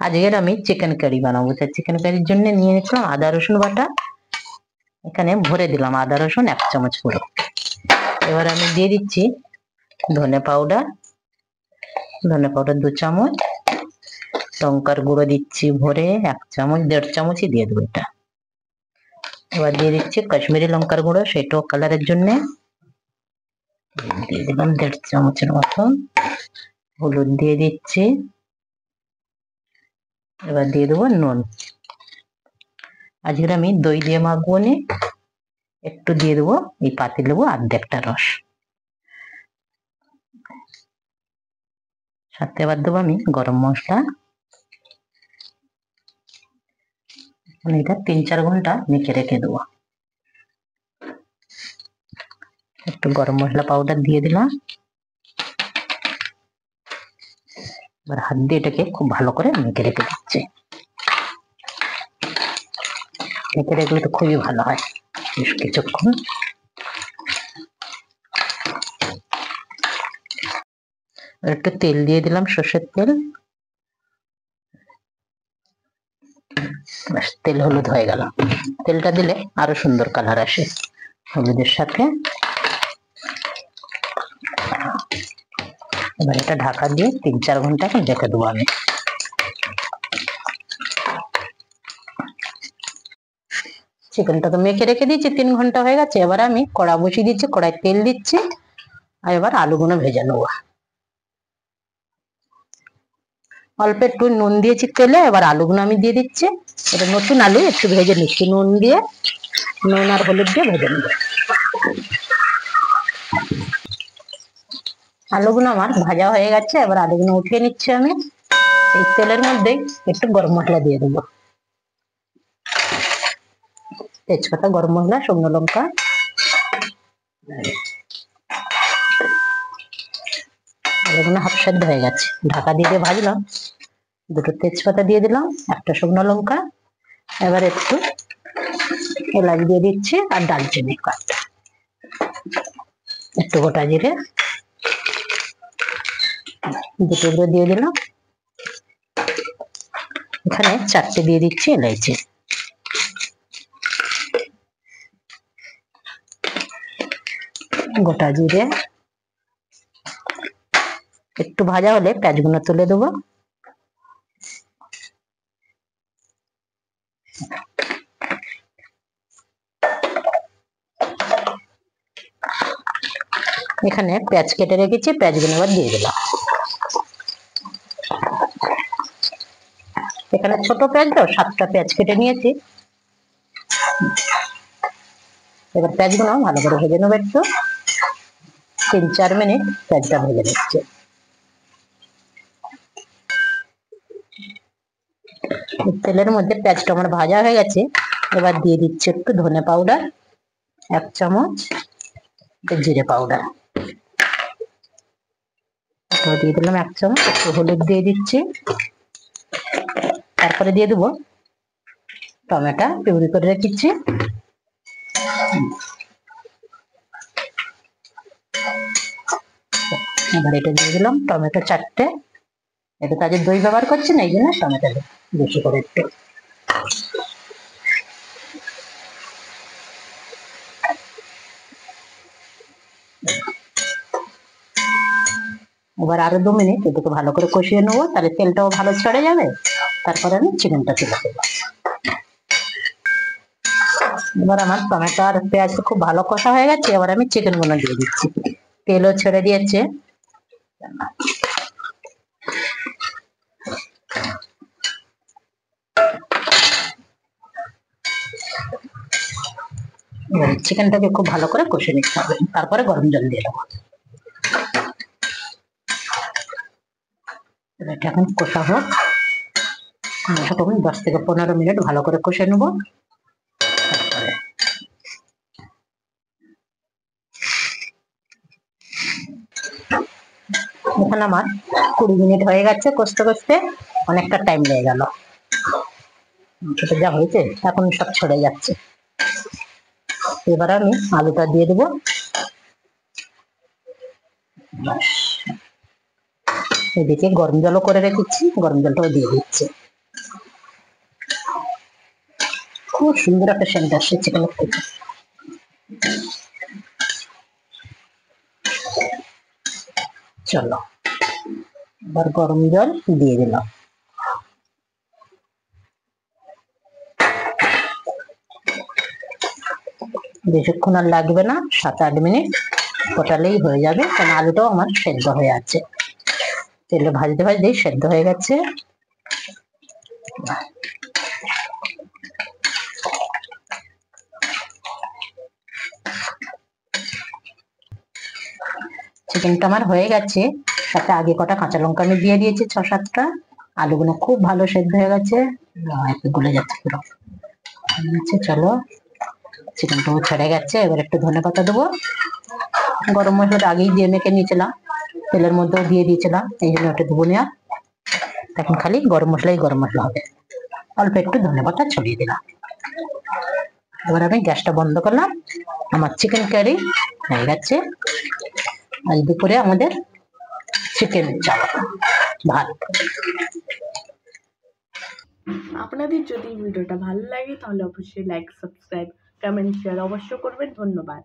আজকের আমি chicken curry বানাবো, তাই চিকেন কারির জন্য নিয়ে নিলাম আদা রসুন বাটা। এখানে ভরে দিলাম আদা রসুন 1 চামচ পুরো। এবার আমি দিয়ে দিচ্ছি ধনে পাউডার 2 চামচ, লঙ্কার গুঁড়ো দিচ্ছি ভরে 1 চামচ, 1.5 চামচই দিয়ে দেবো এটা। এবার দিয়ে দিচ্ছি কাশ্মীরি লঙ্কার গুঁড়ো, সেটাও কালারের জন্য দিয়ে দিলাম 1.5 চামচের মতন। হলুদ দিয়ে দিচ্ছি। এবার দিয়ে দেবো নুন। আজকে আমি দই দিয়ে মাখবো নি, একটু দিয়ে দেবো এই পাতিলেবু অর্ধেকটা রস। সাথে এবার দেবো আমি গরম মশলা। এটা 3-4 ঘন্টা মেখে রেখে দেবো। একটু গরম মশলা পাউডার দিয়ে দিলাম। এবার হাত দিয়ে এটাকে খুব ভালো করে মেখে রেখে দিচ্ছি। মেখে রাখলে তো খুবই ভালো হয় বেশ কিছুক্ষণ। একটু তেল দিয়ে দিলাম, সর্ষের তেল। ব্যাস, তেল হলুদ হয়ে গেল। তেলটা দিলে আরো সুন্দর কালার আসে হলুদের সাথে। এবার এটা ঢাকা দিয়ে 3-4 ঘন্টা এখন রেখে দেবো আমি। চিকেনটা তো মেখে রেখে দিয়েছি, 3 ঘন্টা হয়ে গেছে। এবার আমি কড়া বসিয়ে দিচ্ছি, কড়াই তেল দিচ্ছি, আর এবার আলুগুলো ভেজে নেবো। অল্প একটু নুন দিয়েছি তেলে, এবার আলুগুলো আমি দিয়ে দিচ্ছি। এটা নতুন আলু, একটু ভেজে নিচ্ছি নুন দিয়ে, নুন আর হলুদ দিয়ে ভেজে নেবো। আলুগুলো আমার ভাজা হয়ে গেছে, এবার আলুগুলো উঠিয়ে নিচ্ছি আমি। এই তেলের মধ্যে একটু গরম মশলা দিয়ে দেবো, তেজপাতা, গরম মশলা, শুকনো লঙ্কা। আলুগুলো হাফ সেদ্ধ হয়ে গেছে, ঢাকা দিয়ে ভাজলাম। 2টো তেজপাতা দিয়ে দিলাম, 1টা শুকনো লঙ্কা। এবার একটু এলাচ দিয়ে দিচ্ছি আর দারচিনি কয়েকটা, একটু গোটা জিরে 2 টুকরো দিয়ে দিলাম। এখানে 4টে দিয়ে দিচ্ছি এলাইচি। গোটা জিরে একটু ভাজা হলে পেঁয়াজগুলো তুলে দেবো। এখানে পেঁয়াজ কেটে রেখেছি, পেঁয়াজগুলো এবার দিয়ে দিলাম। এখানে ছোট পেঁয়াজ তো 7টা পেঁয়াজ কেটে নিয়েছি। এবার পেঁয়াজগুলো ভালো করে ভেজে নেবো একটু, 3-4 মিনিট পেঁয়াজটা ভেজে নিচ্ছে। তেলের মধ্যে পেঁয়াজটা আমার ভাজা হয়ে গেছে। এবার দিয়ে দিচ্ছি একটু ধনে পাউডার 1 চামচ, জিরে পাউডার দিয়ে দিলাম 1 চামচ, একটু হলুদ দিয়ে দিচ্ছি। তারপরে দিয়ে দেবো টমেটো পিউরি করে রেখেছি। এবার এটা দিয়ে দিলাম টমেটো 4টে। এটা তাদের দই ব্যবহার করছি না, এই জন্য টমেটো বেশি করে একটু। এবার আরো 2 মিনিট এটাকে ভালো করে কষিয়ে নেবো, তাহলে তেলটাও ভালো ছেড়ে যাবে। তারপরে আমি চিকেনটা তুলে দেবো। এবার আমার টমেটো আর পেঁয়াজ খুব ভালো কষা হয়ে গেছে। এবার আমি চিকেন গুলো দিয়ে দিচ্ছি, তেলও ছেড়ে দিয়েছে। চিকেনটাকে খুব ভালো করে কষে নিতে হবে, তারপরে গরম জল দিয়ে দেবো। এটা এখন কষা হোক, 10 থেকে 15 মিনিট ভালো করে কষে নেবো। এখানে আমার 20 মিনিট হয়ে গেছে কষতে কষতে, অনেকটা টাইম লেগে গেল। সেটা যা হয়েছে এখন সব ছড়ে যাচ্ছে। এবার আমি আলুটা দিয়ে দেবো। এদিকে গরম জলও করে রেখেছি, গরম জলটাও দিয়ে দিচ্ছি। খুব সুন্দর একটা সেন্ট আসছে চিকেনের থেকে। চলো এবার গরম জল দিয়ে দিলাম। বেশিক্ষণ আর লাগবে না, 7-8 মিনিট ফোটালেই হয়ে যাবে, কারণ আলুটাও আমার সেদ্ধ হয়ে আছে, তেলে ভাজতে ভাজতেই সেদ্ধ হয়ে গেছে। চিকেনটা আমার হয়ে গেছে, সাথে আগে কটা কাঁচা লঙ্কা আমি দিয়ে দিয়েছি 6-7টা। আলুগুলো খুব ভালো সেদ্ধ হয়ে গেছে, গলে যাচ্ছে পুরো। চলো চিকেনটাও ছেড়ে গেছে, এবার একটু ধনেপাতা দেবো। গরম মশলাটা আগেই দিয়ে মেখে নিয়েছিলাম, তেলের মধ্যেও দিয়ে দিয়েছিলাম, এই জন্য ওটা দেবো না। এখন খালি গরম মশলা হবে। অল্প একটু ধনেপাতা ছড়িয়ে দিলাম। এবার আমি গ্যাসটা বন্ধ করলাম। আমার চিকেন কারি হয়ে গেছে। আজ দুপুরে আমাদের চিকেন চাপ ভাত। আপনাদের যদি ভিডিওটা ভালো লাগে তাহলে অবশ্যই লাইক, সাবস্ক্রাইব, কমেন্ট, শেয়ার অবশ্য করবেন। ধন্যবাদ।